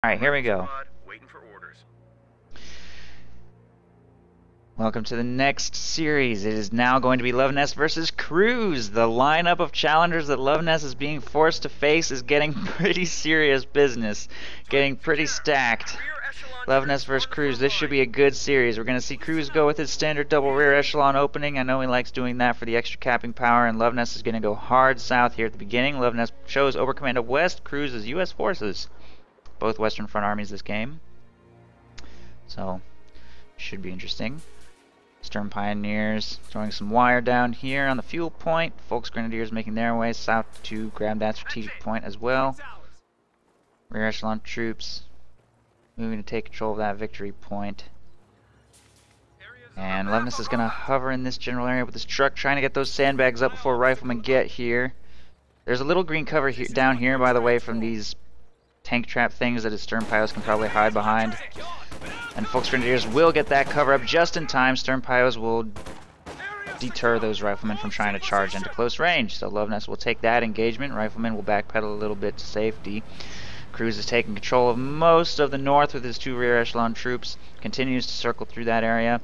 Alright, here we go. Welcome to the next series. It is now going to be Luvnest versus Cruzz. The lineup of challengers that Luvnest is being forced to face is getting pretty serious business. Getting pretty stacked. Luvnest versus Cruzz. This should be a good series. We're going to see Cruzz go with his standard double rear echelon opening. I know he likes doing that for the extra capping power, and Luvnest is going to go hard south here at the beginning. Luvnest shows Overcommand of West, Cruzz is U.S. forces. Both Western Front armies this game. So, should be interesting. Stern Pioneers throwing some wire down here on the fuel point. Folks Grenadiers making their way south to grab that strategic point as well. Rear echelon troops moving to take control of that victory point. And Luvnest is going to hover in this general area with his truck, trying to get those sandbags up before riflemen get here. There's a little green cover here, down here, by the way, from these tank trap things that his stern pilots can probably hide behind. And Folks Grenadiers will get that cover up just in time. Stern pilots will deter those riflemen from trying to charge into close range. So Luvnest will take that engagement. Riflemen will backpedal a little bit to safety. Cruzz is taking control of most of the north with his two rear echelon troops. Continues to circle through that area.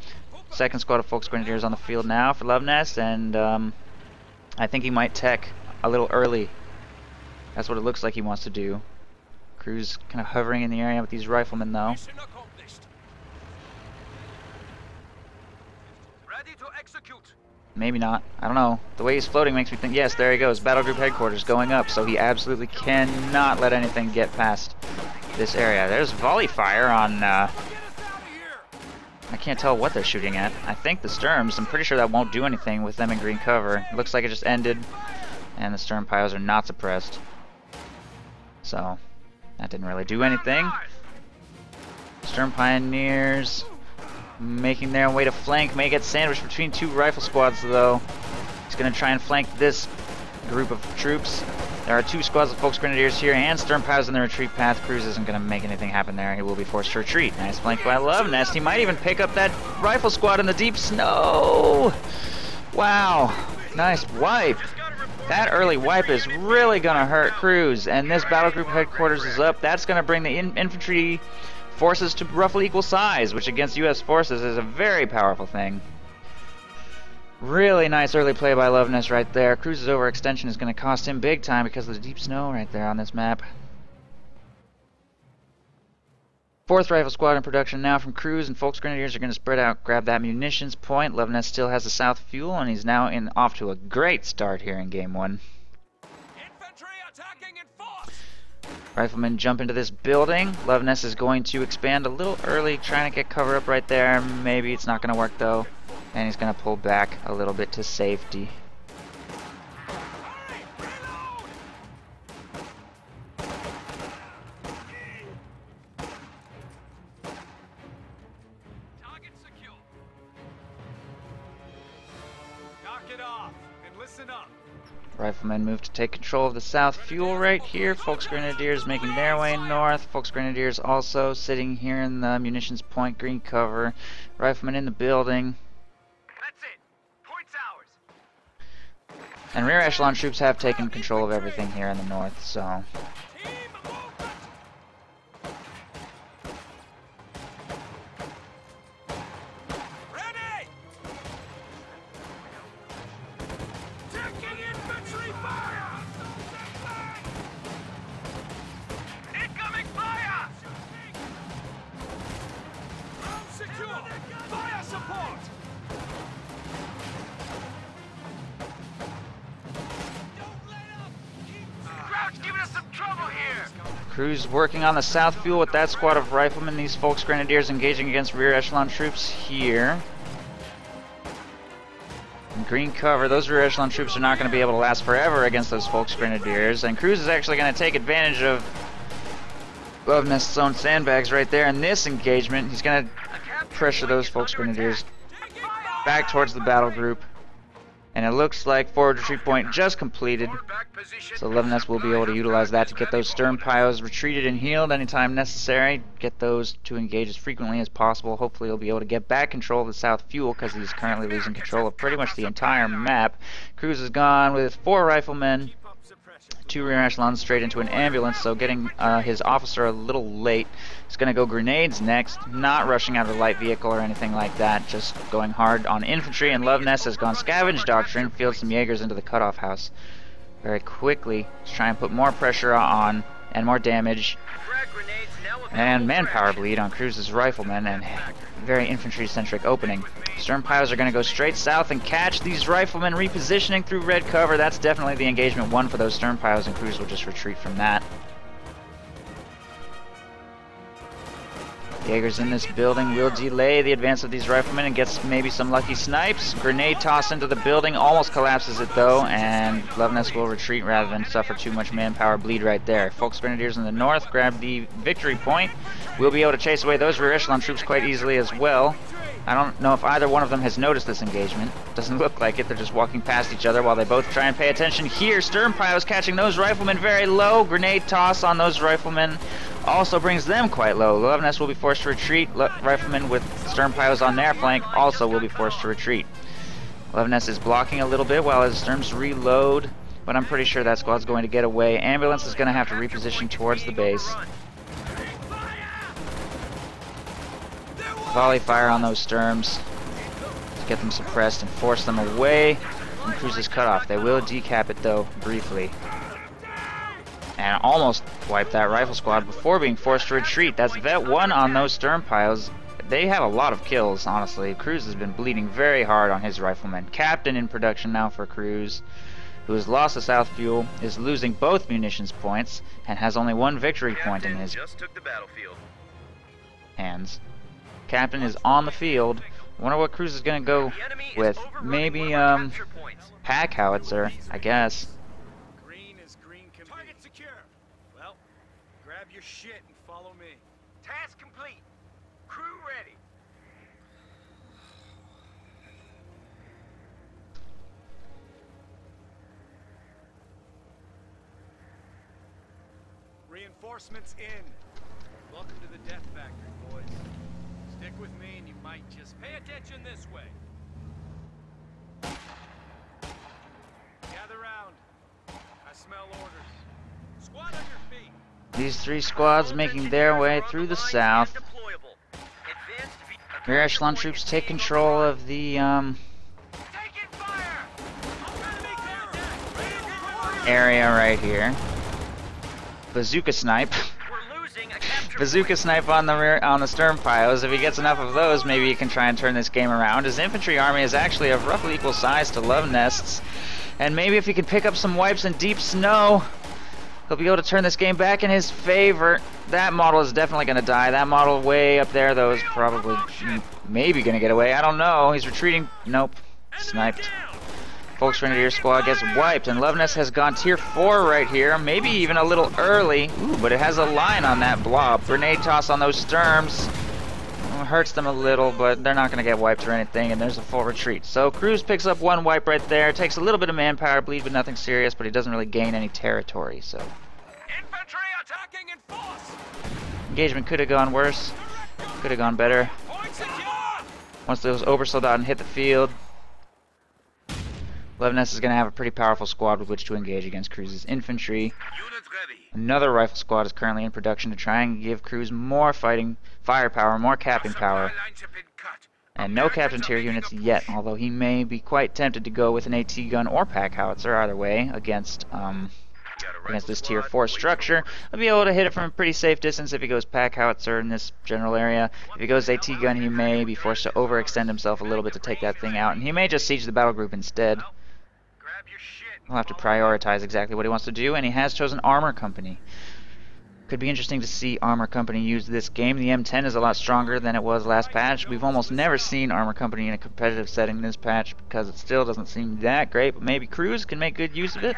Second squad of Folks Grenadiers on the field now for Luvnest, and I think he might tech a little early. That's what it looks like he wants to do. Cruzz kind of hovering in the area with these riflemen, though. Maybe not. I don't know. The way he's floating makes me think, yes, there he goes. Battle Group Headquarters going up, so he absolutely cannot let anything get past this area. There's volley fire on, I can't tell what they're shooting at. I think the Sturms. I'm pretty sure that won't do anything with them in green cover. It looks like it just ended, and the Sturm piles are not suppressed. So, that didn't really do anything. Stern Pioneers making their way to flank. May get sandwiched between two rifle squads, though. He's going to try and flank this group of troops. There are two squads of Folks Grenadiers here, and Stern Pilots in the retreat path. Cruzz isn't going to make anything happen there. He will be forced to retreat. Nice flank by Luvnest. He might even pick up that rifle squad in the deep snow. Wow. Nice wipe. That early wipe is really going to hurt Cruzz, and this battle group headquarters is up. That's going to bring the infantry forces to roughly equal size, which against U.S. forces is a very powerful thing. Really nice early play by Luvnest right there. Cruzz's overextension is going to cost him big time because of the deep snow right there on this map. Fourth rifle squad in production now from Cruzz, and Folks Grenadiers are going to spread out, grab that munitions point. Luvnest still has the south fuel, and he's now off to a great start here in game one. Infantry attacking in force. Riflemen jump into this building. Luvnest is going to expand a little early, trying to get cover up right there. Maybe it's not going to work though, and he's going to pull back a little bit to safety. Riflemen move to take control of the south fuel right here. Folks Grenadiers making their way north. Folks Grenadiers also sitting here in the munitions point, green cover. Riflemen in the building. That's it. Point's ours. And rear echelon troops have taken control of everything here in the north, so... Cruzz working on the south fuel with that squad of riflemen. These Folks Grenadiers engaging against rear echelon troops here. In green cover, those rear echelon troops are not going to be able to last forever against those Folks Grenadiers, and Cruzz is actually going to take advantage of Luvnest's own sandbags right there in this engagement. He's going to pressure those Folks Grenadiers back towards the battle group. And it looks like forward retreat point just completed, so Luvnest will be able to utilize that to get those stern piles retreated and healed anytime necessary. Get those to engage as frequently as possible. Hopefully he'll be able to get back control of the south fuel because he's currently losing control of pretty much the entire map. Cruzz is gone with 4 riflemen, 2 rear echelons straight into an ambulance, so getting his officer a little late. He's going to go grenades next, not rushing out of a light vehicle or anything like that, just going hard on infantry, and Luvnest has gone scavenge doctrine, fields some Jaegers into the cutoff house very quickly to try and put more pressure on and more damage and manpower bleed on Cruzz's riflemen, and very infantry-centric opening. Stern piles are going to go straight south and catch these riflemen repositioning through red cover. That's definitely the engagement one for those stern piles, and Cruzz will just retreat from that. Jaegers in this building will delay the advance of these riflemen and gets maybe some lucky snipes. Grenade toss into the building, almost collapses it though, and Luvnest will retreat rather than suffer too much manpower bleed right there. Volksgrenadiers in the north grab the victory point. We'll be able to chase away those rear echelon troops quite easily as well. I don't know if either one of them has noticed this engagement. Doesn't look like it. They're just walking past each other while they both try and pay attention here. Stern piles catching those riflemen very low. Grenade toss on those riflemen also brings them quite low. Luvnest will be forced to retreat. Riflemen with stern piles on their flank also will be forced to retreat. Luvnest is blocking a little bit while his sterns reload, but I'm pretty sure that squad's going to get away. Ambulance is going to have to reposition towards the base. Volley fire on those sterms to get them suppressed and force them away from Cruzz's cutoff. They will decap it though, briefly. And almost wipe that rifle squad before being forced to retreat. That's Vet 1 on those stern piles. They have a lot of kills, honestly. Cruzz has been bleeding very hard on his riflemen. Captain in production now for Cruzz, who has lost the south fuel, is losing both munitions points, and has only 1 victory point in his hands. Captain is on the field. I wonder what Cruzz is going to go with. Maybe, pack howitzer, I guess. Green is green can target secure. Well, grab your shit and follow me. Task complete. Crew ready. Reinforcements in. Welcome to the death factory, boys. Stick with me and you might just pay attention this way. Gather round. I smell orders. Squad on your feet. These 3 squads making their way through the south. Rear echelon troops take control of the area right here. Bazooka snipe. Bazooka snipe on the stern piles. If he gets enough of those, maybe he can try and turn this game around. His infantry army is actually of roughly equal size to Luvnest's, and maybe if he can pick up some wipes in deep snow, he'll be able to turn this game back in his favor. That model is definitely going to die. That model way up there, though, is probably maybe going to get away. I don't know. He's retreating. Nope. Sniped. Volksgrenadier squad gets wiped, and Luvnest has gone tier 4 right here, maybe even a little early. Ooh, but it has a line on that blob. Grenade toss on those sterms. Hurts them a little, but they're not going to get wiped or anything, and there's a full retreat. So Cruzz picks up 1 wipe right there, takes a little bit of manpower bleed, but nothing serious, but he doesn't really gain any territory, so. Infantry attacking in force. Engagement could have gone worse, could have gone better. Once those Obersoldaten hit the field, Luvnest is going to have a pretty powerful squad with which to engage against Cruzz's infantry. Another rifle squad is currently in production to try and give Cruzz more fighting firepower, more capping power. And no captain tier units yet, although he may be quite tempted to go with an AT gun or pack howitzer, either way, against this tier 4 structure. He'll be able to hit it from a pretty safe distance if he goes pack howitzer in this general area. If he goes AT gun, he may be forced to overextend himself a little bit to take that thing out, and he may just siege the battle group instead. He'll have to prioritize exactly what he wants to do, and he has chosen Armor Company. Could be interesting to see Armor Company use this game. The M10 is a lot stronger than it was last patch. We've almost never seen Armor Company in a competitive setting this patch because it still doesn't seem that great, but maybe Cruzz can make good use of it.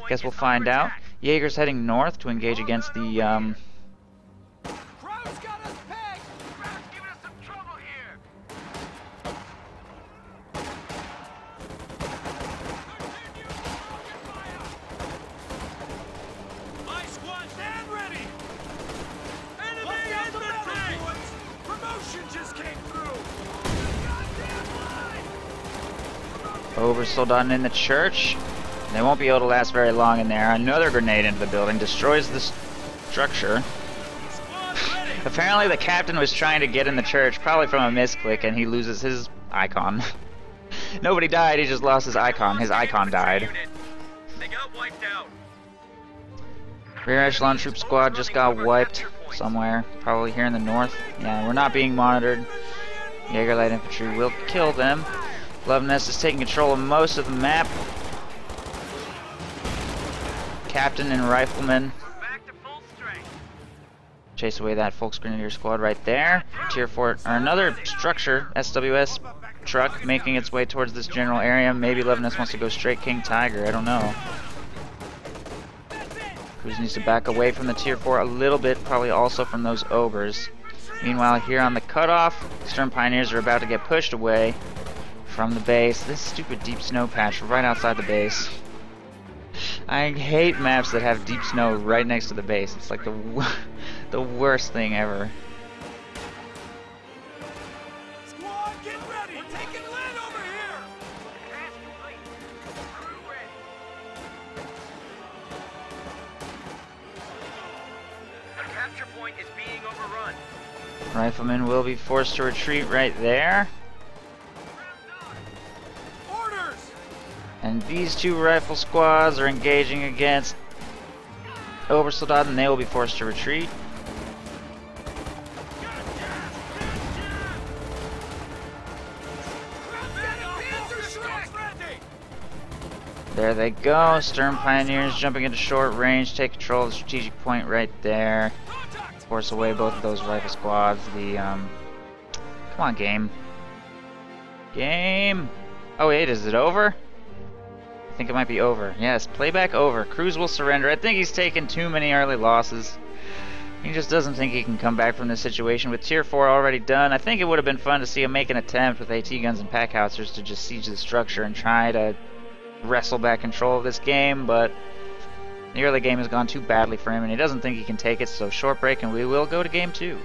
Guess we'll find out. Jaeger's heading north to engage against the Obersoldaten in the church. They won't be able to last very long in there. Another grenade into the building destroys the structure. Apparently the captain was trying to get in the church, probably from a misclick, and he loses his icon. Nobody died, he just lost his icon. His icon died. They got wiped out. Rear echelon troop squad just got wiped somewhere, probably here in the north. Yeah, we're not being monitored. Jaeger light infantry will kill them. Luvnest is taking control of most of the map. Captain and rifleman Back to full strength. chase away that Volksgrenadier squad right there. Tier 4, or another structure, SWS truck, making its way towards this general area. Maybe Luvnest wants to go straight King Tiger, I don't know. Cruzz needs to back away from the Tier 4 a little bit, probably also from those ogres. Meanwhile, here on the cutoff, Sturm Pioneers are about to get pushed away from the base. This stupid deep snow patch right outside the base. I hate maps that have deep snow right next to the base. It's like the worst thing ever. Squad, get ready. We're taking land over here. Task complete. Crew ready. The capture point is being overrun. Riflemen will be forced to retreat right there. Orders. And these two rifle squads are engaging against Obersoldat, and they will be forced to retreat. There they go. Sturm Pioneers jumping into short range, take control of the strategic point right there. Force away both of those rifle squads. The come on, game. Game. Oh wait, is it over? I think it might be over. Yes, playback over. Cruzz will surrender. I think he's taken too many early losses. He just doesn't think he can come back from this situation with Tier 4 already done. I think it would have been fun to see him make an attempt with AT guns and pack howitzers to just siege the structure and try to wrestle back control of this game, but the early game has gone too badly for him and he doesn't think he can take it, so short break and we will go to game 2.